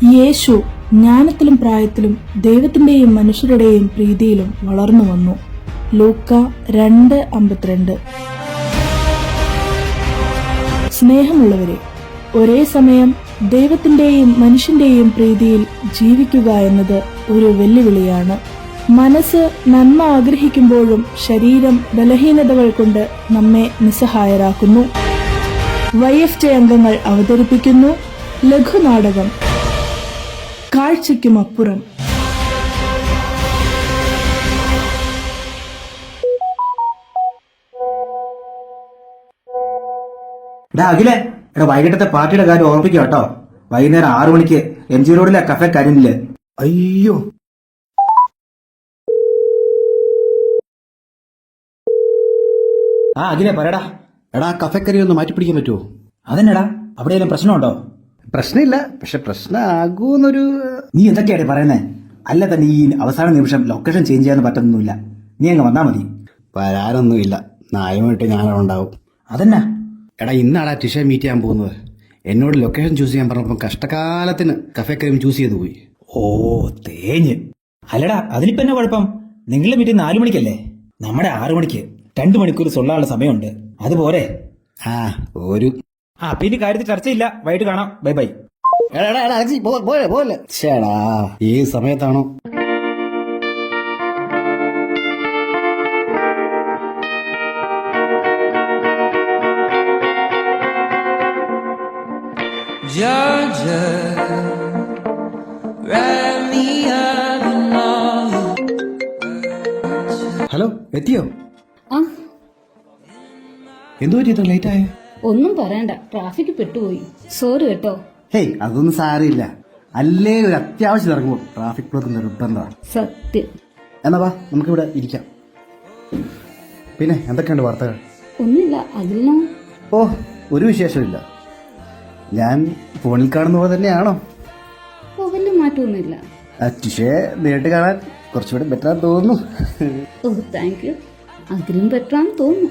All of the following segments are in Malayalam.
യേശു ജ്ഞാനത്തിലും പ്രായത്തിലും ദൈവത്തിന്റെയും മനുഷ്യരുടെയും പ്രീതിയിലും വളർന്നു വന്നു. ലൂക്ക 2:52. സ്നേഹമുള്ളവരെ, ഒരേ സമയം ദൈവത്തിന്റെയും മനുഷ്യന്റെയും പ്രീതിയിൽ ജീവിക്കുക എന്നത് ഒരു വെല്ലുവിളിയാണ്. മനസ്സ് നന്മ ആഗ്രഹിക്കുമ്പോഴും ശരീരം ബലഹീനതകൾ കൊണ്ട് നമ്മെ നിസ്സഹായരാക്കുന്നു. YFJ അംഗങ്ങൾ അവതരിപ്പിക്കുന്നു ലഘുനാടകം കാഴ്ചയ്ക്കുമപ്പുറം. അഖിലേ, വൈകിട്ടത്തെ പാർട്ടിയുടെ കാര്യം ഓർമ്മിക്കുക കേട്ടോ. വൈകുന്നേരം 6 മണിക്ക് MG റോഡിലെ കഫേ കരിമില്ലേ. അയ്യോ, അഖിലേ പറയടാ. കഫേക്കറി ഒന്ന് മാറ്റിപ്പിടിക്കാൻ പറ്റുമോ? അതെന്നടാ, അവിടെയെല്ലാം പ്രശ്നമുണ്ടോ? പ്രശ്നമില്ല, പക്ഷെ പ്രശ്നമാകൂന്നൊരു... നീ എന്തൊക്കെയാണ് പറയുന്നേ? അല്ല തന്നെ ഈ അവസാന നിമിഷം ലൊക്കേഷൻ ചേഞ്ച് ചെയ്യാൻ പറ്റുന്നൊന്നുമില്ല. നീ അങ്ങ് വന്നാ മതി. വരാനൊന്നുമില്ല, നായമായിട്ട് ഞാനുണ്ടാവും. അതെന്നാ? ഇന്നാടാ ടിഷ മീറ്റ് ചെയ്യാൻ പോകുന്നത്. എന്നോട് ലൊക്കേഷൻ ചൂസ് ചെയ്യാൻ പറഞ്ഞപ്പോൾ കഷ്ടകാലത്തിന് കഫേക്കറി ചൂസ് ചെയ്തു പോയി. ഓ തേഞ്ഞ്. അല്ലടാ, അതിലിപ്പോ എന്നാ കുഴപ്പം? നിങ്ങളുടെ മീറ്റിംഗ് 4 മണിക്കല്ലേ, നമ്മുടെ 6 മണിക്ക്. 2 മണിക്കൂർ സൊല്ലാനുള്ള സമയമുണ്ട്. അതുപോലെ പിന്നെ കാര്യത്തിൽ ചർച്ചയില്ല. വൈകിട്ട് കാണാം. Bye bye. ചേടാ, ഏത് സമയത്താണോ? ഹലോ, എത്തിയോ? എന്തു പറ്റി ഇത്ര ലേറ്റ് ആയ? ഒന്നും പറയണ്ട, ട്രാഫിക് പെട്ടുപോയി. സോറി കേട്ടോ. ഹേയ്, അതൊന്നും സാരമില്ല. അല്ലേ ഒരു അത്യാവശ്യം ഇറങ്ങുമ്പോൾ ട്രാഫിക് ബ്ലോക്ക് നിർബന്ധമാണ്. സത്യം. എന്നാ വാ, നമുക്കിവിടെ ഇരിക്കാം. പിന്നെ എന്തൊക്കെയുണ്ട് വാർത്തകൾ? ഒന്നുമില്ല. അതിലോ? ഓ, ഒരു വിശേഷമില്ല. ഞാൻ ഫോണിൽ കാണുന്ന പോലെ തന്നെയാണോ? ഓ, വലിയ മാറ്റമൊന്നുമില്ല. ടിഷയെ നേരിട്ട് കാണാൻ കുറച്ചുകൂടെ ബെറ്ററാന്ന് തോന്നുന്നു. Oh, thank you. അതിലും ബെറ്ററാന്ന് തോന്നുന്നു.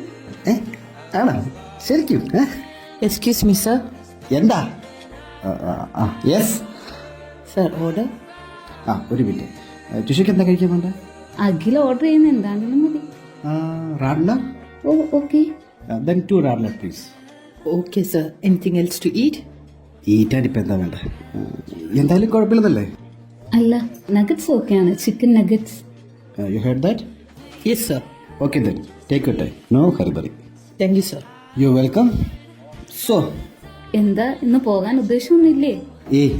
ആണോ? ശരിക്കും? Excuse me, sir. എന്താ? Yes Sir, order. ഒരു മിനിറ്റ്. ടിഷയ്ക്ക് എന്താ കഴിക്കാൻ വേണ്ട? അഖിൽ ഓർഡർ ചെയ്യുന്ന എന്താണെങ്കിലും മതി. Radler? Oh, okay. then 2 radler please. Okay, sir. Anything else to eat? ഈറ്റാൻ ഇപ്പം എന്താ വേണ്ട? എന്തായാലും കുഴപ്പമില്ലെന്നല്ലേ? അല്ല, നഗറ്റ്സ് ഓക്കെയാണ്. Chicken nuggets. You heard that? Yes, sir. Okay then, take your time. No hurry. Thank you, sir. You welcome. So എന്താ, ഇന്ന് പോകാൻ ഉദ്ദേശമൊന്നുമില്ലേ?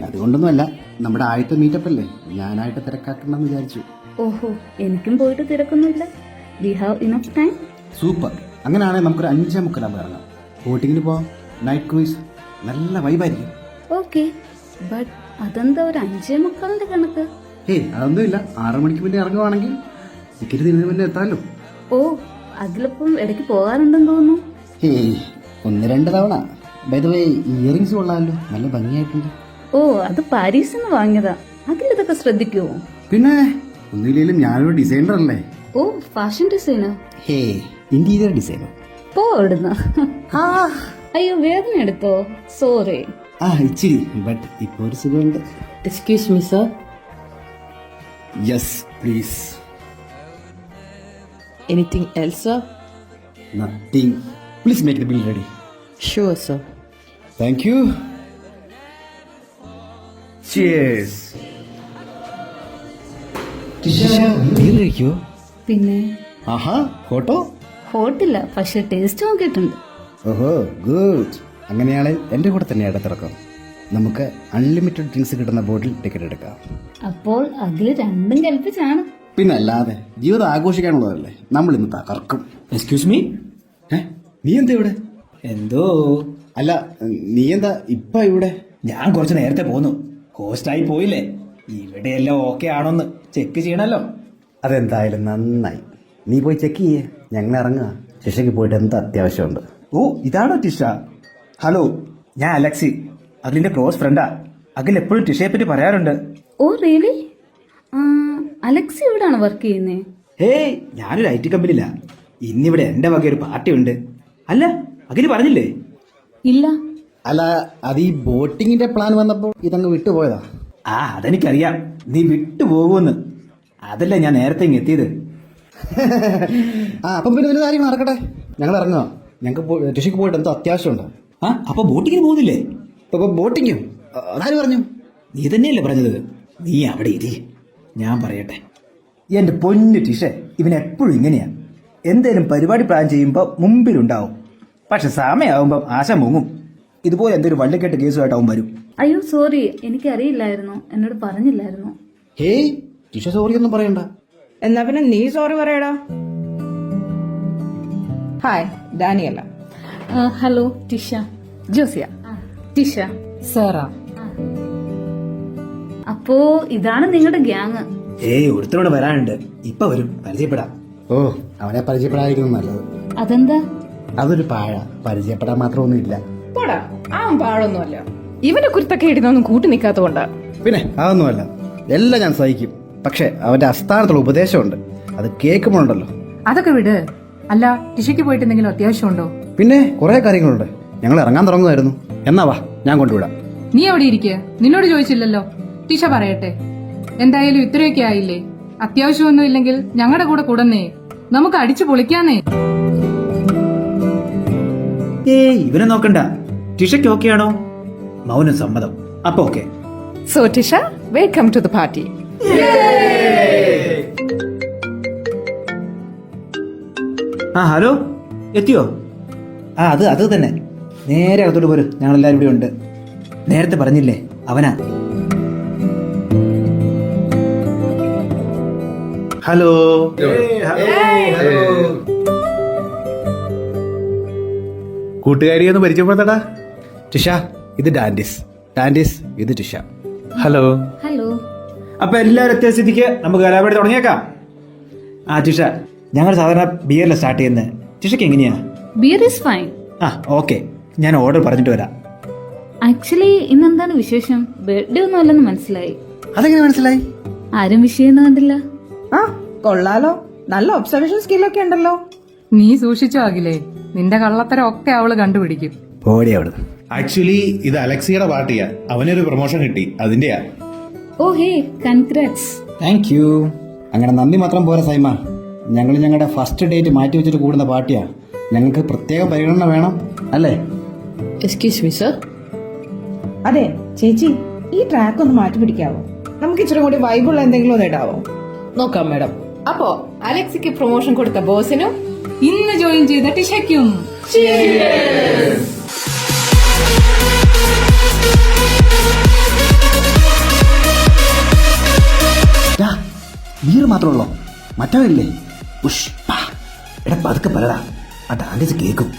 അതുകൊണ്ടൊന്നുമല്ല, നമ്മുടെ ആദ്യത്തെ മീറ്റപ്പ് അല്ലേ, ഞാനായിട്ട് തിരക്കാക്കണമെന്ന് വിചാരിച്ചു. ഓഹോ, എനിക്കും പോയിട്ട് തിരക്കൊന്നുമില്ല. We have enough time. Super. അങ്ങനെയാണെങ്കിൽ നമുക്കൊരു 5:45 ഇറങ്ങാം. ബോട്ടിങ്ങിന് പോവാം. നൈറ്റ് ക്രൂയിസ്, നല്ല വൈബായിരിക്കും. ഓക്കെ, ബട്ട് അതെന്താ ഒരു 5:45 കണക്ക്? അതൊന്നുമില്ല. 6 മണിക്ക് മുന്നേ ഇറങ്ങുവാണെങ്കിൽ ടിക്കറ്റ് തിരിഞ്ഞു മുന്നേ എത്താമല്ലോ. ഓ, അതിലിപ്പം ഇടയ്ക്ക് പോകാറുണ്ടെന്ന് തോന്നുന്നു. 1-2 തവണ. ബൈ ദ വേ, ഇയറിംഗ്സ് കൊള്ളാമല്ലോ, നല്ല ഭംഗിയായിട്ടുണ്ട്. ഓ, അത് പാരീസിൽ നിന്ന് വാങ്ങിയതാ. അതിലിതൊക്കെ ശ്രദ്ധിക്കുവോ? പിന്നെ ഒന്നുമില്ലെങ്കിലും ഞാനൊരു ഡിസൈനർ അല്ലേ. ഓ, ഫാഷൻ ഡിസൈനർ. Interior designer. പോ അവിടുന്ന്. അയ്യോ, വേദന എടുത്തോ? സോറി. ഇച്ചിരി, ബട്ട് ഇപ്പൊ ഒരു സുഖമുണ്ട്. Excuse me, sir. Yes please. Anything else, sir? Nothing. Please make the bill ready. Sure, sir. Thank you. Cheers. കഴിക്കോ? പിന്നെ ഫോട്ടോ ഹോട്ടില്ല, പക്ഷെ ടേസ്റ്റ് നോക്കിയിട്ടുണ്ട്. ഓഹോ, ഗുഡ്. അങ്ങനെയാണെങ്കിൽ എന്റെ കൂടെ തന്നെ ഇടത്തിറക്കാം. നമുക്ക് അൺലിമിറ്റഡ് ഡ്രിങ്ക്സ് കിട്ടുന്ന ബോട്ടിൽ ടിക്കറ്റ് എടുക്കാം. അപ്പോൾ അതില് രണ്ടും കൽപ്പിച്ചാണ്. പിന്നെ അല്ലാതെ, ജീവിതം ആഘോഷിക്കാനുള്ളതല്ലേ, നമ്മൾ ഇന്ന് തകർക്കും. എക്സ്ക്യൂസ് മീ, നീ എന്താ ഇവിടെ? എന്തോ. അല്ല, നീ എന്താ ഇപ്പൊ ഇവിടെ? ഞാൻ കുറച്ച് നേരത്തെ പോന്നു. ഹോസ്റ്റായി പോയില്ലേ, ഇവിടെയെല്ലാം ഓക്കെ ആണോന്ന് ചെക്ക് ചെയ്യണല്ലോ. അതെന്തായാലും നന്നായി. നീ പോയി ചെക്ക് ചെയ്യേ, ഞങ്ങൾ ഇറങ്ങുക. ശിക്ഷയ്ക്ക് പോയിട്ട് എന്താ അത്യാവശ്യമുണ്ട്. ഓ, ഇതാണോ ടിഷ? ഹലോ, ഞാൻ അലക്സി, അഖിലിന്റെ ക്ലോസ് ഫ്രണ്ടാ. അഖിൽ എപ്പോഴും ടിഷയെ പറ്റി പറയാറുണ്ട്. Oh really? അലക്സി ഇവിടാണ് വർക്ക് ചെയ്യുന്നേ? ഞാനൊരു IT കമ്പനിയിലാ. ഇന്നിവിടെ എന്റെ വക ഒരു പാർട്ടി ഉണ്ട്. അല്ല, അഖില് പറഞ്ഞില്ലേ? ഇല്ല. അല്ല, അത് ഈ ബോട്ടിങ്ങിന്റെ പ്ലാൻ വന്നപ്പോൾ ഇതങ്ങ് വിട്ടുപോയതാ. ആ അതെനിക്കറിയാം, നീ വിട്ടുപോകുമെന്ന്. അതല്ലേ ഞാൻ നേരത്തെ ഇങ്ങ് എത്തിയത്. ആ അപ്പം പിന്നെ ഒരു കാര്യം നടക്കട്ടെ, ഞങ്ങൾ ഇറങ്ങുക. ഞങ്ങൾക്ക് ടിഷയ്ക്ക് പോയിട്ട് എന്തോ അത്യാവശ്യമുണ്ടോ? ആ അപ്പൊ ബോട്ടിങ്ങിന് പോകുന്നില്ലേ? ഇപ്പൊ ബോട്ടിങ്ങോ? അതാര് പറഞ്ഞു? നീ തന്നെയല്ലേ പറഞ്ഞത്? നീ അവിടെ ഇരി, ഞാൻ പറയട്ടെ. എന്റെ പൊന്നു ടിഷേ, ഇവൻ എപ്പോഴും ഇങ്ങനെയാ. എന്തേലും പരിപാടി പ്ലാൻ ചെയ്യുമ്പോൾ മുമ്പിലുണ്ടാവും, പക്ഷെ സമയമാകുമ്പം ആശ മുങ്ങും. ഇതുപോലെ എന്തൊരു വള്ളിക്കെട്ട് കേസുമായിട്ടാവും വരും. അയ്യോ സോറി, എനിക്കറിയില്ലായിരുന്നു, എന്നോട് പറഞ്ഞില്ലായിരുന്നു. ഹേയ് ടിഷ സോറി ഒന്നും പറയണ്ട. എന്നാ പിന്നെ നീ സോറി പറയടാ. Hi, Daniella. Hello Tisha. Josiah. Tisha. Sara. അപ്പോ ഇതാണ് നിങ്ങളുടെ ഗ്യാങ്? ഏയ് ഒരുത്തനോട് വരാനുണ്ട്, ഇപ്പൊ വരും, പരിചയപ്പെടാം. ഓ അവനെ പരിചയപ്പെടാതിരിക്കുന്നത് നല്ലത്. അതെന്താ? അതൊരു പാഴ, പരിചയപ്പെടാൻ മാത്രമൊന്നുമില്ല. പോടാ, ആ പാഴൊന്നുമല്ല. ഇവന്റെ കുരുത്തൊക്കെ ഇടുന്നൊന്നും കൂട്ടി നിൽക്കാത്തതുകൊണ്ടാ. പിന്നെ അതൊന്നുമല്ല, എല്ലാം ഞാൻ സഹിക്കും. പക്ഷെ അവന്റെ അസ്ഥാനത്തുള്ള ഉപദേശമുണ്ട്, അത് കേൾക്കുമ്പോഴുണ്ടല്ലോ. അതൊക്കെ വിട്. അല്ല, ടിഷയ്ക്ക് പോയിട്ട് എന്തെങ്കിലും അത്യാവശ്യമുണ്ടോ? പിന്നെ കുറെ കാര്യങ്ങളുണ്ട്. ഞങ്ങൾ ഇറങ്ങാൻ തുടങ്ങുമായിരുന്നു. എന്നാ വാ, ഞാൻ കൊണ്ടുവിടാം. നീ അവിടെ ഇരിക്കുക, നിന്നോട് ചോദിച്ചില്ലല്ലോ. ടിഷ പറയട്ടെ. എന്തായാലും ഇത്രയൊക്കെ ആയില്ലേ, അത്യാവശ്യമൊന്നും ഇല്ലെങ്കിൽ ഞങ്ങളുടെ കൂടെ കൂടന്നേ, നമുക്ക് അടിച്ചു പൊളിക്കാന്നേ. ഏയ് ഇവനെ നോക്കണ്ട, ടിഷയ്ക്ക് ഓക്കെ ആണോ? മൗനം സമ്മതം. അപ്പൊ okay. So Tisha, welcome to the party. ആ ഹലോ, എത്തിയോ? ആ അത് തന്നെ, നേരെ അകത്തോട്ട് പോര്, ഞങ്ങളെല്ലാവരും ഇവിടെ ഉണ്ട്. നേരത്തെ പറഞ്ഞില്ലേ, അവനാ. ഹലോ. കൂട്ടുകാരിയെ ഒന്ന് പരിചയപ്പെടുത്തടാ. ടിഷ, ഇത് ഡാൻഡിസ്. ഡാൻഡിസ്, ഇത് ടിഷ. ഹലോ. ഹലോ. അപ്പൊ എല്ലാവരും എത്തിയ സ്ഥിതിക്ക് നമുക്ക് കലാപരി തുടങ്ങിയേക്കാം. ആ ടിഷ, ഞങ്ങൾ സാധാരണ ബിയറിൽ സ്റ്റാർട്ട് ചെയ്യുന്നത്. ടിഷയ്ക്ക് എങ്ങനെയാ? Beer is fine. ആ ഓക്കെ, ഞാൻ ഓർഡർ പറഞ്ഞിട്ട് വരാം. ആക്ച്വലി ഇന്നെന്താണ് വിശേഷം? ബർത്ത്ഡേ ഒന്നും അല്ലെന്ന് മനസ്സിലായി. അതെങ്ങനെ മനസ്സിലായി? ആരും വിഷയം കണ്ടില്ല. ആ കൊള്ളാലോ, നല്ല ഒബ്സർവേഷൻ സ്കില്ലൊക്കെ ഉണ്ടല്ലോ. നീ സൂക്ഷിച്ചോ അഖിലേ, നിന്റെ കള്ളത്തരം ഒക്കെ അവള് കണ്ടുപിടിക്കും. പോടി അവിടെ. ആക്ച്വലി ഇത് അലക്സിയുടെ പാർട്ടിയാ, അവനൊരു പ്രൊമോഷൻ കിട്ടി, അതിന്റെയാ. ഓ ഹേ, കൺഗ്രാറ്റ്സ്. Thank you. അങ്ങനെ നന്ദി മാത്രം പോരാ സൈമ, ഞങ്ങൾ ഞങ്ങളുടെ ഫസ്റ്റ് ഡേറ്റ് മാറ്റി വെച്ചിട്ട് കൂടുന്ന പാർട്ടിയാ. ഞങ്ങൾക്ക് പ്രത്യേക പരിഗണന വേണം, അല്ലേ? Excuse me sir. അതെ ചേച്ചി, ഈ ട്രാക്ക് ഒന്ന് മാറ്റി പിടിക്കാവോ? നമുക്ക് ഇച്ചിരി കൂടി വൈബുള്ള എന്തെങ്കിലും ഒന്ന് ഇടാവോ? നോക്കാം മാഡം. അപ്പോ അലക്സിക്ക് പ്രൊമോഷൻ കൊടുത്ത ബോസിനും ഇന്ന് ജോയിൻ ചെയ്ത ടിഷയ്ക്കും ബീർ മാത്രമുള്ളോ? മറ്റവരില്ലേ? പുഷ്പ. എടാ പതുക്കെ പറടാ, ആ ഡാൻസ് കേൾക്കും.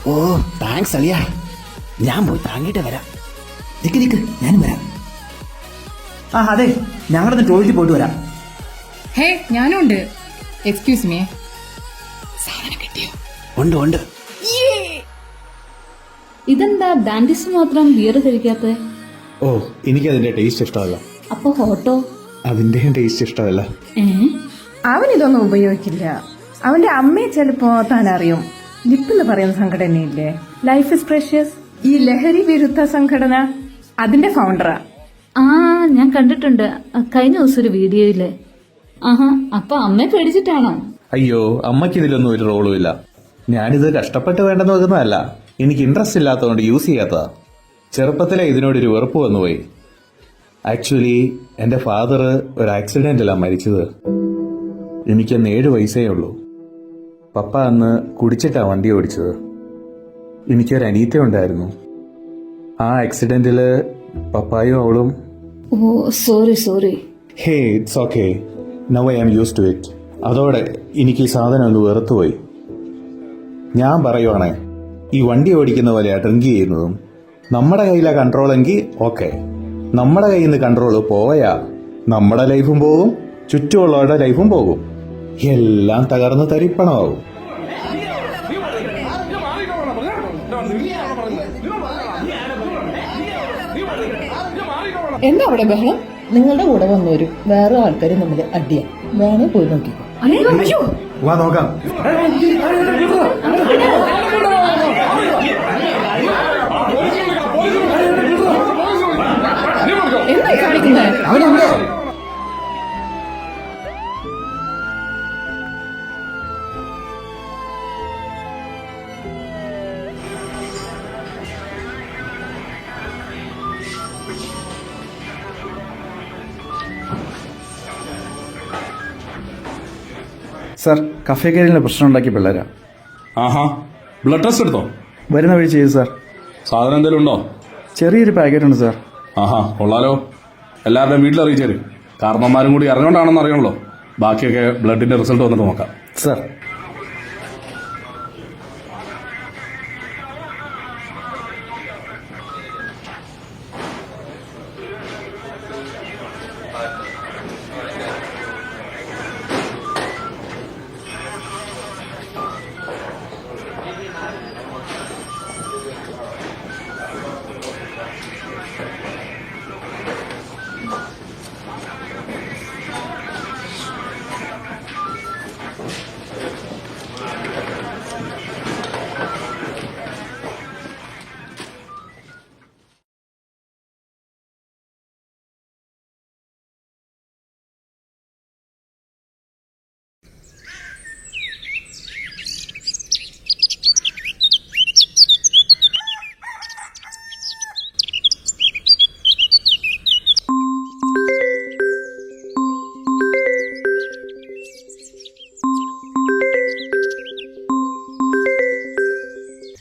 ഓ താങ്ക്സ് അളിയാ. ഞാൻ പോയി താങ്ങിട്ട് വരാം. നിക്ക് ഞാനും വരാം. ആ അതെ, ഞങ്ങളൊന്ന് ടോയ്ലറ്റിൽ പോയിട്ട് വരാം. ഹേ, ഞാനും ഉണ്ട്. Excuse me. ഉണ്ട്. ഇതെന്താ ഡാൻഡിസ് മാത്രം ബിയർ കഴിക്കാത്ത? ഓ, എനിക്കതിന്റെ ടേസ്റ്റ് ഇഷ്ടമല്ല. അപ്പൊ ഹോട്ടോ? അതിന്റെയും ടേസ്റ്റ് ഇഷ്ടമല്ല. അവൻ ഇതൊന്നും ഉപയോഗിക്കില്ല. അവന്റെ അമ്മയെ ചിലപ്പോ താൻ അറിയും. ലിപ്പ് എന്ന് പറയുന്ന സംഘടനയില്ലേ, ലൈഫ് ഇസ് പ്രഷ്യസ്, ഈ ലഹരി വിരുദ്ധ സംഘടന, അതിന്റെ ഫൗണ്ടറാ. ആ ഞാൻ കണ്ടിട്ടുണ്ട് കഴിഞ്ഞ ദിവസം ഒരു വീഡിയോയില്. ആഹാ, അപ്പൊ അമ്മയെ പേടിച്ചിട്ടാണോ? അയ്യോ, അമ്മയ്ക്ക് ഇതിലൊന്നും ഒരു റോളും ഇല്ല. ഞാനിത് കഷ്ടപ്പെട്ട് വേണ്ടെന്ന് വെക്കുന്നതല്ല, എനിക്ക് ഇൻട്രസ്റ്റ് ഇല്ലാത്തതുകൊണ്ട് യൂസ് ചെയ്യാത്തതാ. ചെറുപ്പത്തിലെ ഇതിനോടൊരു വെറുപ്പ് വന്നുപോയി. ആക്ച്വലി എന്റെ ഫാദർ ഒരു ആക്സിഡന്റിലാണ് മരിച്ചത്. എനിക്കന്ന് 7 വയസ്സേ ഉള്ളൂ. പപ്പ അന്ന് കുടിച്ചിട്ടാ വണ്ടി ഓടിച്ചത്. എനിക്കൊരു അനീത്ത ഉണ്ടായിരുന്നു. ആ ആക്സിഡന്റില് പപ്പായും അവളും. Oh sorry. Hey, it's okay, now I am use to it. അതോടെ എനിക്ക് ഈ സാധനം ഒന്ന് വെറുത്തുപോയി. ഞാൻ പറയുവാണേ, ഈ വണ്ടി ഓടിക്കുന്ന പോലെയാ ഡ്രിങ്ക് ചെയ്യുന്നതും. നമ്മുടെ കയ്യിലാ കൺട്രോൾ എങ്കിൽ ഓക്കെ, നമ്മുടെ കയ്യിൽ നിന്ന് കൺട്രോൾ പോയാ നമ്മുടെ ലൈഫും പോകും, ചുറ്റുമുള്ളവരുടെ ലൈഫും പോകും, എല്ലാം തകർന്ന് തരിപ്പണമാവും. എന്താ അവിടെ ബഹളം? നിങ്ങളുടെ കൂടെ വന്നവരും വേറെ ആൾക്കാരും തമ്മിൽ അടിയാ. വേണേ പോയി നോക്കിക്കോ. വാ നോക്കാം. സാർ കഫേക്കേരിയിലെ പ്രശ്നം ഉണ്ടാക്കിയ പിള്ളേരാ. ആഹാ, ബ്ലഡ് ടെസ്റ്റ് എടുത്തോ? വരുന്ന വഴി ചെയ്തു സാർ. സാധനം എന്തെങ്കിലും ഉണ്ടോ? ചെറിയൊരു പാക്കറ്റ് ഉണ്ട് സാർ. ആഹാ, കൊള്ളാലോ. എല്ലാവരുടെയും വീട്ടിൽ അറിയിച്ചേര്. കാരണന്മാരും കൂടി അറിഞ്ഞോണ്ടാണെന്ന് അറിയണല്ലോ. ബാക്കിയൊക്കെ ബ്ലഡിന്റെ റിസൾട്ട് വന്നിട്ട് നോക്കാം. സാർ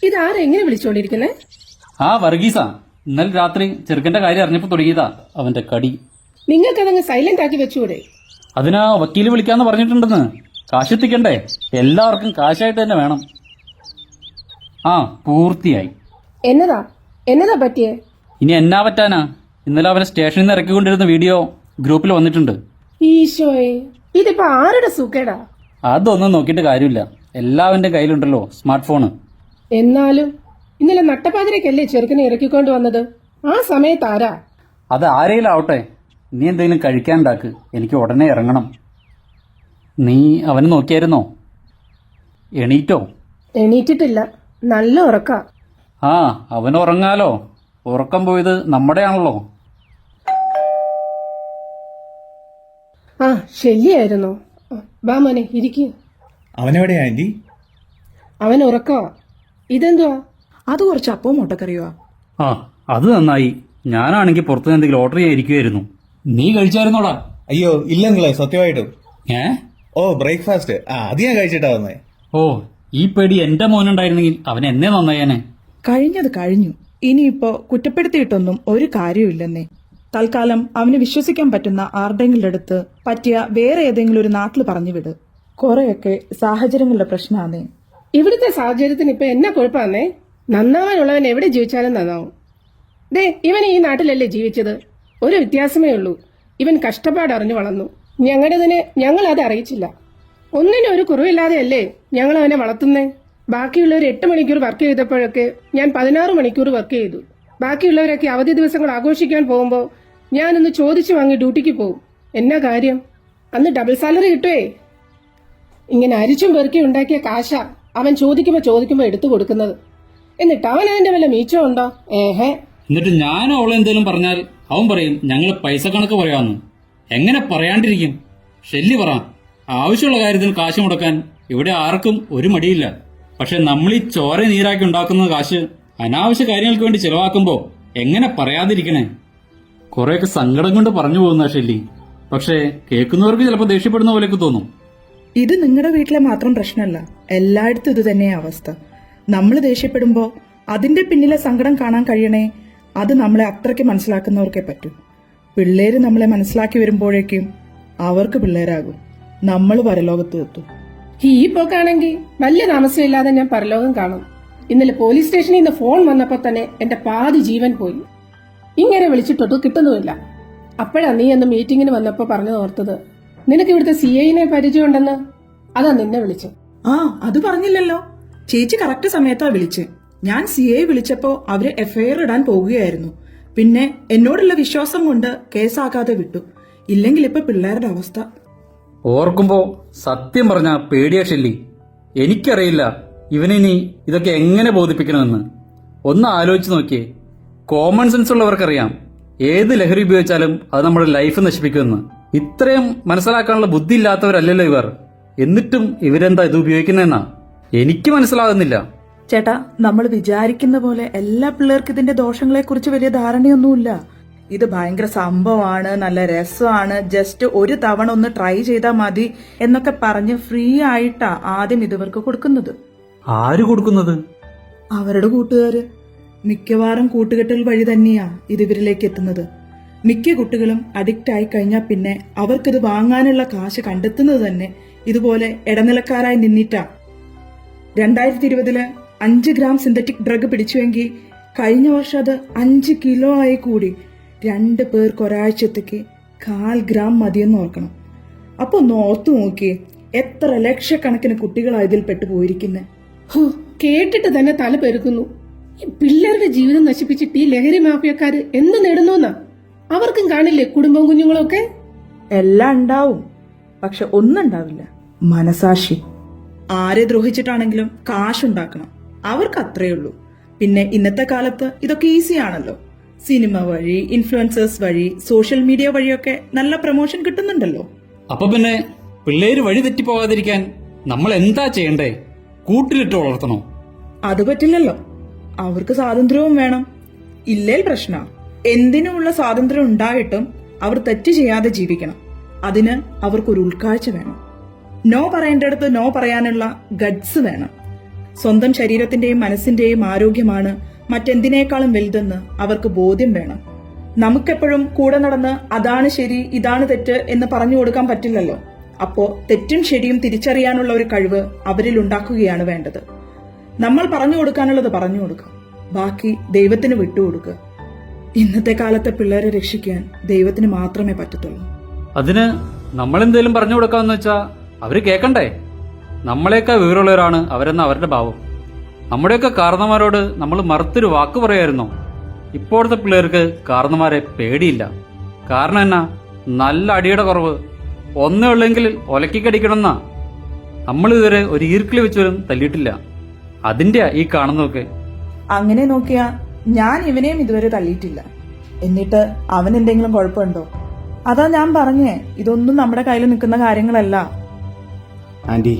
ഇതാരെങ്ങനെ വിളിച്ചോണ്ടിരിക്കുന്നേ? ആ വർഗീസാ, ഇന്നലെ രാത്രി ചെറുക്കന്റെ കാര്യം അറിഞ്ഞപ്പോ തുടങ്ങിയതാ അവന്റെ കടി. നിങ്ങൾക്കതങ്ങ് സൈലന്റ് ആക്കി വെച്ചുകൂടെ? അതിനാ വക്കീല് വിളിക്കാന്ന് പറഞ്ഞിട്ടുണ്ടെന്ന്. കാശെത്തിക്കണ്ടേ? എല്ലാവർക്കും കാശായിട്ട് തന്നെ വേണം. ആ, പൂർത്തിയായി. എന്നതാ പറ്റിയേ? ഇനി എന്നാ പറ്റാനാ? ഇന്നലെ അവനെ സ്റ്റേഷനിൽ നിന്ന് ഇറക്കിക്കൊണ്ടിരുന്ന വീഡിയോ ഗ്രൂപ്പിൽ വന്നിട്ടുണ്ട്. ഈശോയെ, ഇതിപ്പോ ആരുടെ സൂക്കേടാ? അതൊന്നും നോക്കിയിട്ട് കാര്യമില്ല. എല്ലാവന്റെ കയ്യിലുണ്ടല്ലോ സ്മാർട്ട് ഫോണ്. എന്നാലും ഇന്നലെ നട്ടപ്പാതിരക്കല്ലേ ചെറുക്കനെ ഇറക്കിക്കൊണ്ട് വന്നത്? ആ സമയത്ത് ആരാ? അത് ആരെങ്കിലും ആവട്ടെ, നീ എന്തെങ്കിലും കഴിക്കാനുണ്ടാക്ക്. എനിക്ക് ഉടനെ ഇറങ്ങണം. നീ അവനെ നോക്കിയായിരുന്നോ? എണീറ്റോ? എണീറ്റിട്ടില്ല, നല്ല ഉറക്ക. ആ, അവൻ ഉറങ്ങാലോ. ഉറക്കം പോയത് നമ്മുടെ ആണല്ലോ. ആ, ശല്യായിരുന്നോ? ബാ മോനെ, ഇരിക്കുക. അവനെവിടെയാ ആന്റി? അവൻ ഉറക്കവാ. ഇതെന്തുവാ? അത് കുറച്ച് അപ്പവും മുട്ടക്കറിയുവാ. ആ, അത് നന്നായി. ഞാനാണെങ്കിൽ പുറത്തുനിന്ന് എന്തെങ്കിലും ഓർഡർ ചെയ്യാതിരിക്കുമായിരുന്നു. നീ കഴിച്ചായിരുന്നോടാ? അയ്യോ ഇല്ലെങ്കിലേ, സത്യമായിട്ടും. ഏ? ഓ, ബ്രേക്ക്ഫാസ്റ്റ് അത് ഞാൻ കഴിച്ചിട്ടാ വന്നേ. ഓ, ഈ പേടി എന്റെ മോനുണ്ടായിരുന്നെങ്കിൽ അവൻ എന്നെ നന്നായേനെ. കഴിഞ്ഞത് കഴിഞ്ഞു. ഇനിയിപ്പോ കുറ്റപ്പെടുത്തിയിട്ടൊന്നും ഒരു കാര്യമില്ലെന്നേ. തൽക്കാലം അവന് വിശ്വസിക്കാൻ പറ്റുന്ന ആരുടെങ്കിലും അടുത്ത് പറ്റിയ വേറെ ഏതെങ്കിലും ഒരു നാട്ടിൽ പറഞ്ഞു വിട്. കുറെയൊക്കെ സാഹചര്യങ്ങളുടെ പ്രശ്നമാണേ. ഇവിടുത്തെ സാഹചര്യത്തിന് ഇപ്പൊ എന്നാ കുഴപ്പമാന്നേ? നന്നാവാനുള്ളവൻ എവിടെ ജീവിച്ചാലും നന്നാവും. ദേ, ഇവൻ ഈ നാട്ടിലല്ലേ ജീവിച്ചത്? ഒരു വ്യത്യാസമേ ഉള്ളൂ, ഇവൻ കഷ്ടപ്പാട് അറിഞ്ഞു വളർന്നു. ഞങ്ങളുടേതിന് ഞങ്ങൾ അത് അറിയിച്ചില്ല. ഒന്നിനും ഒരു കുറവില്ലാതെയല്ലേ ഞങ്ങൾ അവനെ വളർത്തുന്നേ. ബാക്കിയുള്ളവർ 8 മണിക്കൂർ വർക്ക് ചെയ്തപ്പോഴൊക്കെ ഞാൻ 16 മണിക്കൂർ വർക്ക് ചെയ്തു. ബാക്കിയുള്ളവരൊക്കെ അവധി ദിവസങ്ങൾ ആഘോഷിക്കാൻ പോകുമ്പോൾ ഞാനൊന്ന് ചോദിച്ചു വാങ്ങി ഡ്യൂട്ടിക്ക് പോകും. എന്നാ കാര്യം? അന്ന് ഡബിൾ സാലറി കിട്ടുവേ. ഇങ്ങനെ അരിച്ചും പെറുക്കി ഉണ്ടാക്കിയ കാശ അവൻ ചോദിക്കുമ്പോ എടുത്തു കൊടുക്കുന്നത്. എന്നിട്ട് അവൻ അതിന്റെ വല്ല മീച്ചം ഉണ്ടോ? ഏഹേ. എന്നിട്ട് ഞാനും അവളെ എന്തെങ്കിലും പറഞ്ഞാൽ അവൻ പറയും ഞങ്ങൾ പൈസ കണക്ക് പറയാമെന്ന്. എങ്ങനെ പറയാണ്ടിരിക്കും? ഷെല്ലി പറ. ആവശ്യമുള്ള കാര്യത്തിന് കാശ് മുടക്കാൻ ഇവിടെ ആർക്കും ഒരു മടിയില്ല. പക്ഷെ നമ്മൾ ഈ ചോര നീരാക്കി ഉണ്ടാക്കുന്ന കാശ് അനാവശ്യ കാര്യങ്ങൾക്ക് വേണ്ടി ചെലവാക്കുമ്പോ എങ്ങനെ പറയാതിരിക്കണേ? കുറെയൊക്കെ സങ്കടം കൊണ്ട് പറഞ്ഞു പോകുന്ന ഷെല്ലി. പക്ഷേ കേൾക്കുന്നവർക്ക് ചിലപ്പോൾ ദേഷ്യപ്പെടുന്ന പോലെയൊക്കെ തോന്നും. ഇത് നിങ്ങളുടെ വീട്ടിലെ മാത്രം പ്രശ്നമല്ല, എല്ലായിടത്തും ഇത് തന്നെയാ അവസ്ഥ. നമ്മൾ ദേഷ്യപ്പെടുമ്പോ അതിന്റെ പിന്നിലെ സങ്കടം കാണാൻ കഴിയണേ, അത് നമ്മളെ അത്രയ്ക്ക് മനസ്സിലാക്കുന്നവർക്കേ പറ്റൂ. പിള്ളേര് നമ്മളെ മനസ്സിലാക്കി വരുമ്പോഴേക്കും അവർക്ക് പിള്ളേരാകും, നമ്മൾ പരലോകത്ത് എത്തും. ഈ പോക്കാണെങ്കിൽ വലിയ താമസമില്ലാതെ ഞാൻ പരലോകം കാണും. ഇന്നലെ പോലീസ് സ്റ്റേഷനിൽ നിന്ന് ഫോൺ വന്നപ്പോ തന്നെ എന്റെ പാതി ജീവൻ പോയി. ഇങ്ങനെ വിളിച്ചിട്ടൊട്ട് കിട്ടുന്നുമില്ല. അപ്പോഴാ നീ അന്ന് മീറ്റിംഗിന് വന്നപ്പോ പറഞ്ഞു ഓർത്തത് നിനക്ക് ഇവിടുത്തെ CI-നെ പരിചയമുണ്ടെന്ന്. അതാ നിന്നെ വിളിച്ചു. ആ, അത് പറഞ്ഞില്ലല്ലോ. ചേച്ചി കറക്റ്റ് സമയത്താ വിളിച്ച്. ഞാൻ CI വിളിച്ചപ്പോ അവര് FIR ഇടാൻ പോകുകയായിരുന്നു. പിന്നെ എന്നോടുള്ള വിശ്വാസം കൊണ്ട് കേസാക്കാതെ വിട്ടു. ഇല്ലെങ്കിൽ ഇപ്പൊ പിള്ളേരുടെ അവസ്ഥ ഓർക്കുമ്പോ സത്യം പറഞ്ഞ പേടിയാ ഷെല്ലി. എനിക്കറിയില്ല ഇവനിനി ഇതൊക്കെ എങ്ങനെ ബോധിപ്പിക്കണമെന്ന്. ഒന്ന് ആലോചിച്ച് നോക്കിയേ. കോമൺ സെൻസ് ഉള്ളവർക്കറിയാം ഏത് ലഹരി ഉപയോഗിച്ചാലും അത് നമ്മുടെ ലൈഫ് നശിപ്പിക്കുമെന്ന്. ഇത്രയും മനസ്സിലാക്കാനുള്ള ബുദ്ധി ഇല്ലാത്തവരല്ലല്ലോ ഇവർ. എന്നിട്ടും ഇവരെന്താ ഇത് ഉപയോഗിക്കുന്നതെന്നാ എനിക്ക് മനസ്സിലാകുന്നില്ല. ചേട്ടാ, നമ്മൾ വിചാരിക്കുന്ന പോലെ എല്ലാ പിള്ളേർക്കും ഇതിന്റെ ദോഷങ്ങളെക്കുറിച്ച് വലിയ ധാരണയൊന്നുമില്ല. ഇത് ഭയങ്കര സംഭവമാണ്, നല്ല രസമാണ്, ജസ്റ്റ് ഒരു തവണ ഒന്ന് ട്രൈ ചെയ്താൽ മതി എന്നൊക്കെ പറഞ്ഞ് ഫ്രീ ആയിട്ടാ ആദ്യം ഇവർക്ക് കൊടുക്കുന്നത്. ആര് കൊടുക്കുന്നത്? അവരുടെ കൂട്ടുകാര്. മിക്കവാറും കൂട്ടുകെട്ടൽ വഴി തന്നെയാ ഇത് ഇവരിലേക്ക് എത്തുന്നത്. മിക്ക കുട്ടികളും അഡിക്റ്റ് ആയി കഴിഞ്ഞാൽ പിന്നെ അവർക്കിത് വാങ്ങാനുള്ള കാശ് കണ്ടെത്തുന്നത് തന്നെ ഇതുപോലെ ഇടനിലക്കാരായി നിന്നിട്ടാ. 2020 5 ഗ്രാം സിന്തറ്റിക് ഡ്രഗ് പിടിച്ചുവെങ്കിൽ കഴിഞ്ഞ വർഷം അത് 5 കിലോ ആയി കൂടി. 2 പേർക്ക് ഒരാഴ്ചത്തേക്ക് 1/4 ഗ്രാം മതിയെന്ന് ഓർക്കണം. അപ്പൊ ഒന്ന് ഓർത്തു നോക്കിയേ, എത്ര ലക്ഷക്കണക്കിന് കുട്ടികളാ ഇതിൽ പെട്ടുപോയിരിക്കുന്നത്. കേട്ടിട്ട് തന്നെ തല പെരുക്കുന്നു. ഈ പിള്ളേരുടെ ജീവിതം നശിപ്പിച്ചിട്ട് ഈ ലഹരി മാഫിയക്കാര് എന്ത് നേടുന്നു? അവർക്കും കാണില്ലേ കുടുംബം കുഞ്ഞുങ്ങളൊക്കെ? എല്ലാം ഉണ്ടാവും, പക്ഷെ ഒന്നുണ്ടാവില്ല, മനസാക്ഷി. ആരെ ദ്രോഹിച്ചിട്ടാണെങ്കിലും കാശുണ്ടാക്കണം, അവർക്ക് അത്രേ ഉള്ളൂ. പിന്നെ ഇന്നത്തെ കാലത്ത് ഇതൊക്കെ ഈസി ആണല്ലോ. സിനിമ വഴി, ഇൻഫ്ലുവൻസേഴ്സ് വഴി, സോഷ്യൽ മീഡിയ വഴിയൊക്കെ നല്ല പ്രൊമോഷൻ കിട്ടുന്നുണ്ടല്ലോ. അപ്പൊ പിന്നെ പിള്ളേര് വഴി തെറ്റിപ്പോകാതിരിക്കാൻ നമ്മൾ എന്താ ചെയ്യണ്ടേ? കൂട്ടിലിട്ട് വളർത്തണോ? അത് പറ്റില്ലല്ലോ. അവർക്ക് സ്വാതന്ത്ര്യവും വേണം. ഇല്ലേൽ പ്രശ്ന. എന്തിനുമുള്ള സ്വാതന്ത്ര്യം ഉണ്ടായിട്ടും അവർ തെറ്റ് ചെയ്യാതെ ജീവിക്കണം. അതിന് അവർക്കൊരു ഉൾക്കാഴ്ച വേണം. നോ പറയേണ്ടടുത്ത് നോ പറയാനുള്ള ഗഡ്സ് വേണം. സ്വന്തം ശരീരത്തിന്റെയും മനസ്സിന്റെയും ആരോഗ്യമാണ് മറ്റെന്തിനേക്കാളും വലുതെന്ന് അവർക്ക് ബോധ്യം വേണം. നമുക്കെപ്പോഴും കൂടെ നടന്ന് അതാണ് ശരി, ഇതാണ് തെറ്റ് എന്ന് പറഞ്ഞു കൊടുക്കാൻ പറ്റില്ലല്ലോ. അപ്പോ തെറ്റും ശരിയും തിരിച്ചറിയാനുള്ള ഒരു കഴിവ് അവരിൽ ഉണ്ടാക്കുകയാണ് വേണ്ടത്. നമ്മൾ പറഞ്ഞു കൊടുക്കാനുള്ളത് പറഞ്ഞു കൊടുക്കുക, ബാക്കി ദൈവത്തിന് വിട്ടുകൊടുക്കുക. ഇന്നത്തെ കാലത്തെ പിള്ളേരെ രക്ഷിക്കാൻ ദൈവത്തിന് മാത്രമേ പറ്റത്തുള്ളൂ. അതിന് നമ്മളെന്തേലും പറഞ്ഞു കൊടുക്കാന്ന് വെച്ചാ അവര് കേക്കണ്ടേ? നമ്മളെയൊക്കെ വിവരമുള്ളവരാണ് അവരെന്ന അവരുടെ ഭാവം. നമ്മുടെയൊക്കെ കാരണന്മാരോട് നമ്മൾ മറുത്തൊരു വാക്ക് പറയായിരുന്നോ? ഇപ്പോഴത്തെ പിള്ളേർക്ക് കാരണന്മാരെ പേടിയില്ല. കാരണം എന്നാ? നല്ല അടിയുടെ കുറവ്. ഒന്നേ ഉള്ളെങ്കിൽ ഒലക്കിക്കടിക്കണമെന്നാ. നമ്മളിതുവരെ ഒരു ഈർക്കിളി വെച്ചവരും തല്ലിയിട്ടില്ല. അതിന്റെയാ ഈ കാണുന്നതൊക്കെ. അങ്ങനെ നോക്കിയാ ഞാൻ ഇവനെയും ഇതുവരെ തള്ളിയിട്ടില്ല. എന്നിട്ട് അവൻ എന്തെങ്കിലും കുഴപ്പമുണ്ടോ? അതാ ഞാൻ പറഞ്ഞേ, ഇതൊന്നും നമ്മുടെ കയ്യിൽ നിൽക്കുന്ന കാര്യങ്ങളല്ല. Aunty,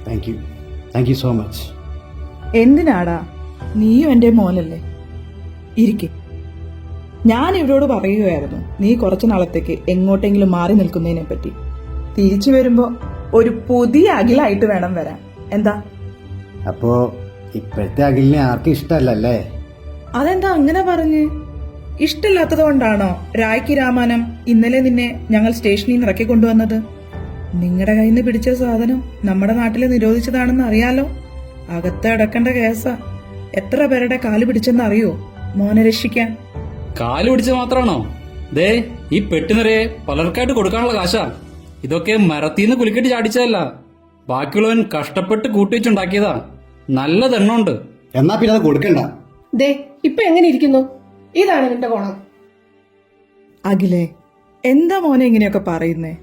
thank you so much. എന്തിനാടാ? നീയും എന്റെ മോനല്ലേ. ഇരിക്കെ. ഞാൻ ഇവരോട് പറയുകയായിരുന്നു നീ കുറച്ചു നാളത്തേക്ക് എങ്ങോട്ടെങ്കിലും മാറി നിൽക്കുന്നതിനെ പറ്റി. തിരിച്ചു വരുമ്പോ ഒരു പുതിയ അഖിലായിട്ട് വേണം വരാൻ. എന്താ? അപ്പോ ഇപ്പോഴത്തെ അഖിലിനെ ആർക്കും ഇഷ്ടമല്ലല്ലേ? അതെന്താ അങ്ങനെ പറഞ്ഞ്? ഇഷ്ടമില്ലാത്തത് കൊണ്ടാണോ രായ്ക്ക് രാമാനം ഇന്നലെ നിന്നെ ഞങ്ങൾ സ്റ്റേഷനിൽ നിന്ന് ഇറക്കി കൊണ്ടുവന്നത്? നിങ്ങളുടെ കയ്യിൽ നിന്ന് പിടിച്ച സാധനം നമ്മുടെ നാട്ടിൽ നിരോധിച്ചതാണെന്ന് അറിയാലോ. അകത്ത് അടക്കേണ്ട കേസാ. എത്ര പേരുടെ കാല് പിടിച്ചെന്ന് അറിയോ മോനെ രക്ഷിക്കാൻ? കാല് പിടിച്ച് മാത്രമാണോ? ദേ, ഈ പെട്ടി നിറയെ പലർക്കായിട്ട് കൊടുക്കാനുള്ള കാശാ. ഇതൊക്കെ മരത്തിന്ന് കുലിക്കെട്ടി ചാടിച്ചതല്ല, ബാക്കിയുള്ളവൻ കഷ്ടപ്പെട്ട് കൂട്ടിവെച്ചുണ്ടാക്കിയതാ. നല്ല ദണ്ണുണ്ട്. എന്നാ പിന്നെ അത് കൊടുക്കണ്ട. ദേ ഇപ്പൊ എങ്ങനെ ഇരിക്കുന്നു? ഇതാണ് നിന്റെ കോണം. അഖിലേ, എന്താ മോനെ ഇങ്ങനെയൊക്കെ പറയുന്നേ?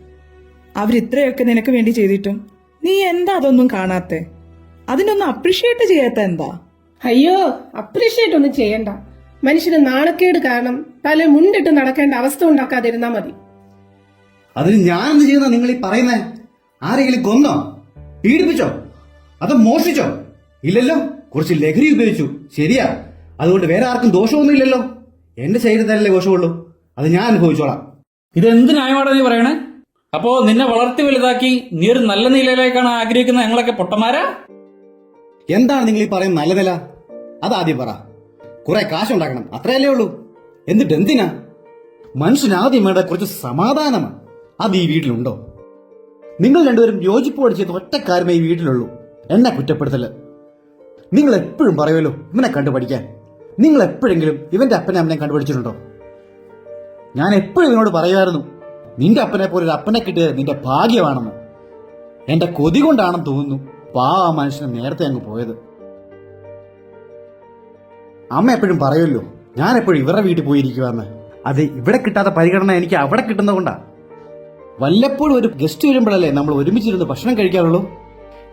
അവരിത്രയൊക്കെ നിനക്ക് വേണ്ടി ചെയ്തിട്ടും നീ എന്താ അതൊന്നും കാണാത്തെ? അതിനൊന്നും അപ്രീഷിയേറ്റ് ചെയ്യാത്ത എന്താ? അയ്യോ, അപ്രീഷിയേറ്റ് ഒന്നും ചെയ്യണ്ട. മനുഷ്യന് നാണക്കേട് കാരണം തല മുണ്ടിട്ട് നടക്കേണ്ട അവസ്ഥ ഉണ്ടാക്കാതിരുന്നാ മതി. അതിന് ഞാനെന്ത് ചെയ്യുന്ന നിങ്ങൾ ഈ പറയുന്നേ? ആരെങ്കിലും കൊന്നോ? പീഡിപ്പിച്ചോ? അതോ മോഷിച്ചോ? ഇല്ലല്ലോ. കുറച്ച് ലഹരി ഉപയോഗിച്ചു, ശരിയാ. അതുകൊണ്ട് വേറെ ആർക്കും ദോഷമൊന്നുമില്ലല്ലോ. എന്റെ ശരീരത്തിലല്ലേ ദോഷമുള്ളൂ, അത് ഞാൻ അനുഭവിച്ചോളാം. ഇതെന്ത് ന്യായമാണോ നീ പറയണേ? അപ്പോ നിന്നെ വളർത്തി വലുതാക്കി നീ ഒരു നല്ല നിലയിലേക്കാണ് ആഗ്രഹിക്കുന്ന ഞങ്ങളൊക്കെ പൊട്ടന്മാരാ? എന്താണ് നിങ്ങൾ ഈ പറയുന്ന നല്ല നില? അതാദ്യം പറ. കുറെ കാശുണ്ടാക്കണം, അത്രയല്ലേ ഉള്ളൂ. എന്നിട്ട് എന്തിനാ? മനുഷ്യനാദ്യം വേണ്ട കുറച്ച് സമാധാനമാണ്. അത് ഈ വീട്ടിലുണ്ടോ? നിങ്ങൾ രണ്ടുപേരും യോജിപ്പോടെ ചെയ്ത ഒറ്റ കാര്യമേ ഈ വീട്ടിലുള്ളൂ, എന്നെ കുറ്റപ്പെടുത്തല്. നിങ്ങൾ എപ്പോഴും പറയുമല്ലോ ഇവനെ കണ്ടുപഠിക്കാൻ. നിങ്ങൾ എപ്പോഴെങ്കിലും ഇവന്റെ അപ്പനെ അമ്മനെ കണ്ടുപിടിച്ചിട്ടുണ്ടോ? ഞാൻ എപ്പോഴും ഇവനോട് പറയുമായിരുന്നു, നിന്റെ അപ്പനെ പോലെ ഒരു അപ്പനെ കിട്ടിയത് നിന്റെ ഭാഗ്യമാണെന്ന്. എന്റെ കൊതി കൊണ്ടാണെന്ന് തോന്നുന്നു പാവ മനുഷ്യനെ നേരത്തെ അങ്ങ് പോയത്. അമ്മ എപ്പോഴും പറയുമല്ലോ ഞാൻ എപ്പോഴും ഇവരുടെ വീട്ടിൽ പോയിരിക്കുവാന്ന്. അത് ഇവിടെ കിട്ടാത്ത പരിഗണന എനിക്ക് അവിടെ കിട്ടുന്നതുകൊണ്ടാ. വല്ലപ്പോഴും ഒരു ഗസ്റ്റ് വരുമ്പോഴല്ലേ നമ്മൾ ഒരുമിച്ചിരുന്ന് ഭക്ഷണം കഴിക്കാറുള്ളൂ.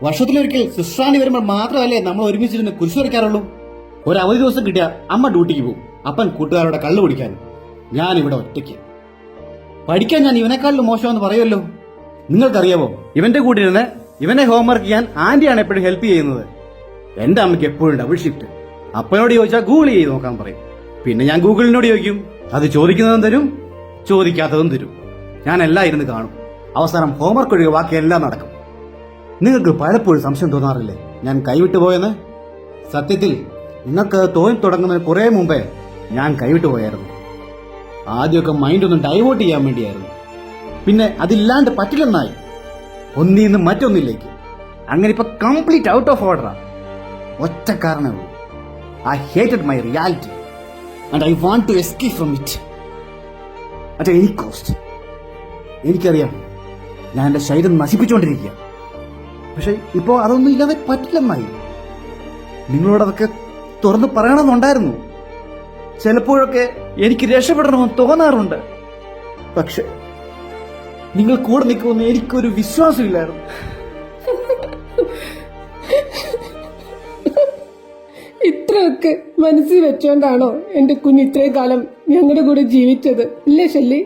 വർഷത്തിലൊരിക്കൽ സിസ്ട്രാണി വരുമ്പോൾ മാത്രമല്ലേ നമ്മൾ ഒരുമിച്ചിരുന്ന് കുരിശ് വരയ്ക്കാറുള്ളൂ. ഒരു അവധി ദിവസം കിട്ടിയ അമ്മ ഡ്യൂട്ടിക്ക് പോകും, അപ്പൻ കൂട്ടുകാരോടെ കള്ളു കുടിക്കാൻ. ഞാൻ ഇവിടെ ഒറ്റയ്ക്ക്. പഠിക്കാൻ ഞാൻ ഇവനെക്കാളിലും മോശമെന്ന് പറയുമല്ലോ. നിങ്ങൾക്കറിയാവോ, ഇവന്റെ കൂടെ ഇരുന്ന് ഇവനെ ഹോംവർക്ക് ചെയ്യാൻ ആന്റിയാണ് എപ്പോഴും ഹെൽപ്പ് ചെയ്യുന്നത്. എന്റെ അമ്മയ്ക്ക് എപ്പോഴും ഡബിൾ ഷിഫ്റ്റ്. അപ്പനോട് ചോദിച്ചാൽ ഗൂഗിൾ ചെയ്ത് നോക്കാൻ പറയും. പിന്നെ ഞാൻ ഗൂഗിളിനോട് ചോദിക്കും, അത് ചോദിക്കുന്നതും തരും, ചോദിക്കാത്തതും തരും. ഞാൻ എല്ലാം ഇരുന്ന് കാണും. അവസാനം ഹോംവർക്ക് ഒഴികെ ബാക്കിയെല്ലാം നടക്കും. നിങ്ങൾക്ക് പലപ്പോഴും സംശയം തോന്നാറില്ലേ ഞാൻ കൈവിട്ടു പോയെന്ന്? സത്യത്തിൽ നിങ്ങൾക്ക് തോന്നി തുടങ്ങുന്നതിന് കുറേ മുമ്പേ ഞാൻ കൈവിട്ടു പോയായിരുന്നു. ആദ്യമൊക്കെ മൈൻഡ് ഒന്ന് ഡൈവേർട്ട് ചെയ്യാൻ വേണ്ടിയായിരുന്നു. പിന്നെ അതില്ലാണ്ട് പറ്റില്ലെന്നായി. ഒന്നിൽ നിന്ന് മറ്റൊന്നിലേക്ക്. അങ്ങനെ ഇപ്പൊ കംപ്ലീറ്റ് ഔട്ട് ഓഫ് ഓർഡറാണ്. ഒറ്റ കാരണമേ ഉള്ളൂ. I hated my reality and I want to escape from it at any cost. എനിക്കറിയാം ഞാൻ എന്റെ ശരീരം നശിപ്പിച്ചുകൊണ്ടിരിക്കുക. പക്ഷെ ഇപ്പോ അതൊന്നും ഇല്ലാതെ പറ്റില്ലെന്നായി. നിങ്ങളോടതൊക്കെ തുറന്ന് പറയണമെന്നുണ്ടായിരുന്നു. ചിലപ്പോഴൊക്കെ എനിക്ക് രക്ഷപ്പെടണമെന്ന് തോന്നാറുണ്ട്. പക്ഷെ നിങ്ങൾ കൂടെ നിൽക്കുമെന്ന് എനിക്കൊരു വിശ്വാസമില്ലായിരുന്നു. ഇത്രയൊക്കെ മനസ്സിൽ വെച്ചോണ്ടാണോ എന്റെ കുഞ്ഞ് ഇത്രയും കാലം ഞങ്ങളുടെ കൂടെ ജീവിച്ചത്? ഇല്ലേ ഷെല്ലി?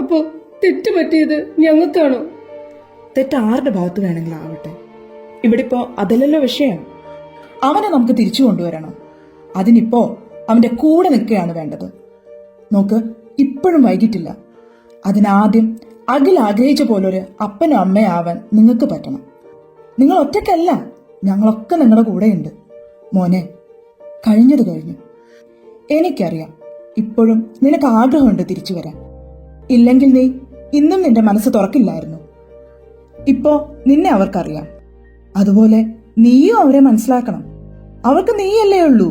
അപ്പോ തെറ്റ് പറ്റിയത് ഞങ്ങൾക്കാണോ? തെറ്റ് ആരുടെ ഭാഗത്ത് വേണമെങ്കിലും ആവട്ടെ. ഇവിടെ ഇപ്പോ അതല്ലല്ലോ വിഷയം. അവനെ നമുക്ക് തിരിച്ചു കൊണ്ടുവരണം. അതിനിപ്പോ അവന്റെ കൂടെ നിൽക്കുകയാണ് വേണ്ടത്. നോക്ക്, ഇപ്പോഴും വൈകിട്ടില്ല. അതിനാദ്യം അഖിൽ ആഗ്രഹിച്ച പോലൊരു അപ്പനും അമ്മയാവാൻ നിങ്ങൾക്ക് പറ്റണം. നിങ്ങൾ ഒറ്റയ്ക്കല്ല, ഞങ്ങളൊക്കെ നിങ്ങളുടെ കൂടെയുണ്ട്. മോനെ, കഴിഞ്ഞത് കഴിഞ്ഞു. എനിക്കറിയാം ഇപ്പോഴും നിനക്ക് ആഗ്രഹമുണ്ട് തിരിച്ചു വരാൻ. ഇല്ലെങ്കിൽ നീ ഇന്നും നിന്റെ മനസ്സ് തുറക്കില്ലായിരുന്നു. ഇപ്പോ നിന്നെ അവർക്കറിയാം. അതുപോലെ നീയും അവരെ മനസ്സിലാക്കണം. അവർക്ക് നീയല്ലേ ഉള്ളൂ.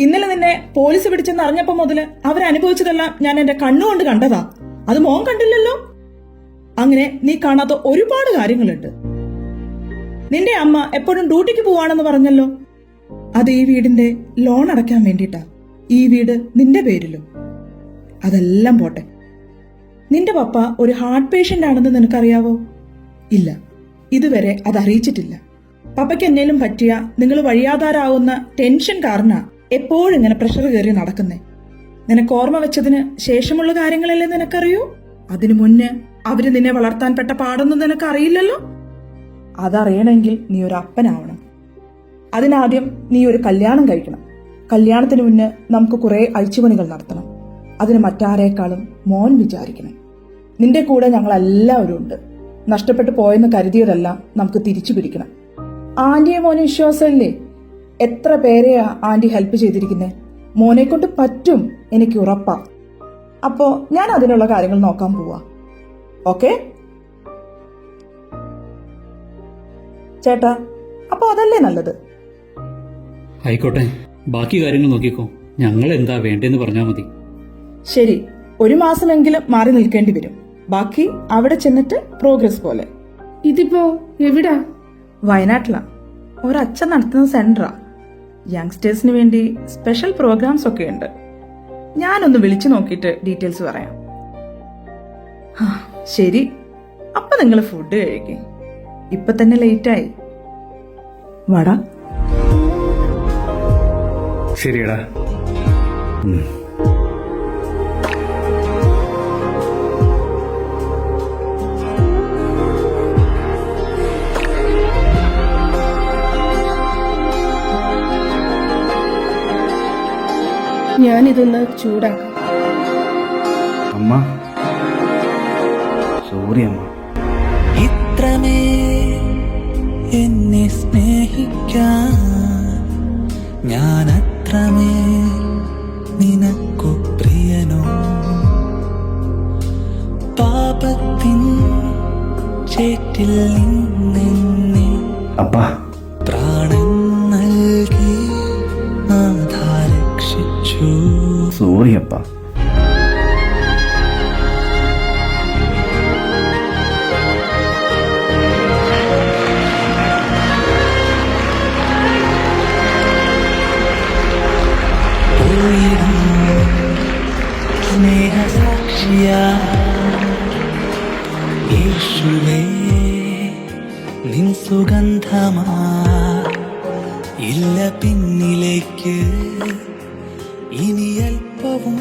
ഇന്നലെ നിന്നെ പോലീസ് പിടിച്ചെന്ന് അറിഞ്ഞപ്പോ മുതല് അവരനുഭവിച്ചതെല്ലാം ഞാൻ എന്റെ കണ്ണുകൊണ്ട് കണ്ടതാ. അത് മോൻ കണ്ടില്ലല്ലോ. അങ്ങനെ നീ കാണാത്ത ഒരുപാട് കാര്യങ്ങളുണ്ട്. നിന്റെ അമ്മ എപ്പോഴും ഡ്യൂട്ടിക്ക് പോവാണെന്ന് പറഞ്ഞല്ലോ. അത് ഈ വീടിന്റെ ലോൺ അടയ്ക്കാൻ വേണ്ടിട്ടാ. ഈ വീട് നിന്റെ പേരിലും. അതെല്ലാം പോട്ടെ, നിന്റെ പപ്പ ഒരു ഹാർട്ട് പേഷ്യന്റ് ആണെന്ന് നിനക്കറിയാവോ? ഇല്ല, ഇതുവരെ അത് അറിയിച്ചിട്ടില്ല. പപ്പയ്ക്ക് എന്നേലും പറ്റിയ നിങ്ങൾ വഴിയാധാരാവുന്ന ടെൻഷൻ കാരണ എപ്പോഴും ഇങ്ങനെ പ്രഷർ കയറി നടക്കുന്നേ. നിനക്ക് ഓർമ്മ വെച്ചതിന് ശേഷമുള്ള കാര്യങ്ങളല്ലേ നിനക്കറിയൂ. അതിനു മുന്നേ അവര് നിന്നെ വളർത്താൻ പെട്ട പാടൊന്നും നിനക്കറിയില്ലല്ലോ. അതറിയണമെങ്കിൽ നീ ഒരു അപ്പനാവണം. അതിനാദ്യം നീ ഒരു കല്യാണം കഴിക്കണം. കല്യാണത്തിന് മുന്നേ നമുക്ക് കുറെ അഴിച്ചുപണികൾ നടത്തണം. അതിന് മറ്റാരേക്കാളും മോൻ വിചാരിക്കണം. നിന്റെ കൂടെ ഞങ്ങളെല്ലാവരും ഉണ്ട്. നഷ്ടപ്പെട്ടു പോയെന്ന് കരുതിയതെല്ലാം നമുക്ക് തിരിച്ചു പിടിക്കണം. ആന്റിയെ മോനെ വിശ്വാസമല്ലേ? എത്ര പേരെയാ ആന്റി ഹെൽപ്പ് ചെയ്തിരിക്കുന്നേ. മോനെ കൊണ്ട് പറ്റും, എനിക്ക് ഉറപ്പാ. അപ്പോ ഞാൻ അതിനുള്ള കാര്യങ്ങൾ നോക്കാൻ പോവാ. ഓക്കെ ചേട്ടാ? അപ്പൊ അതല്ലേ നല്ലത്? ആയിക്കോട്ടെ, ബാക്കി കാര്യങ്ങൾ നോക്കിക്കോ. ഞങ്ങൾ എന്താ വേണ്ടെന്ന് പറഞ്ഞാൽ മതി. ശരി, ഒരു മാസമെങ്കിലും മാറി നിൽക്കേണ്ടി വരും. ബാക്കി അവിടെ ചെന്നിട്ട് പ്രോഗ്രസ് പോലെ. ഇതിപ്പോ എവിടാ? വയനാട്ടിലാ. ഒരച്ഛൻ നടത്തുന്ന സെന്ററാ. യങ്സ്റ്റേഴ്സിന് വേണ്ടി സ്പെഷ്യൽ പ്രോഗ്രാംസ് ഒക്കെ ഉണ്ട്. ഞാനൊന്ന് വിളിച്ചു നോക്കിയിട്ട് ഡീറ്റെയിൽസ് പറയാം. ശരി, അപ്പൊ നിങ്ങൾ ഫുഡ് കഴിക്കും. ഇപ്പൊ തന്നെ ലേറ്റായി. വാടാ. ശരിയടാ. ഞാനിതൊന്ന് ചൂടാക്കാം. അമ്മ, സോറി അമ്മ. ഇത്രമേ എന്നെ സ്നേഹിക്കാൻ ഞാൻ അത്രമേ നിനക്കു പ്രിയനോ? പാപത്തിൻ ചേറ്റിൽ നിന്നെ അപ്പ, പ്രാണൻ നൽകി നാഥാ രക്ഷിച്ചു. സോറി അപ്പ. സ്നേഹസാക്ഷിയാ യേശുവേ, നിൻ സുഗന്ധമാ ഇല്ല പിന്നിലേക്ക് ഇനി അല്പവും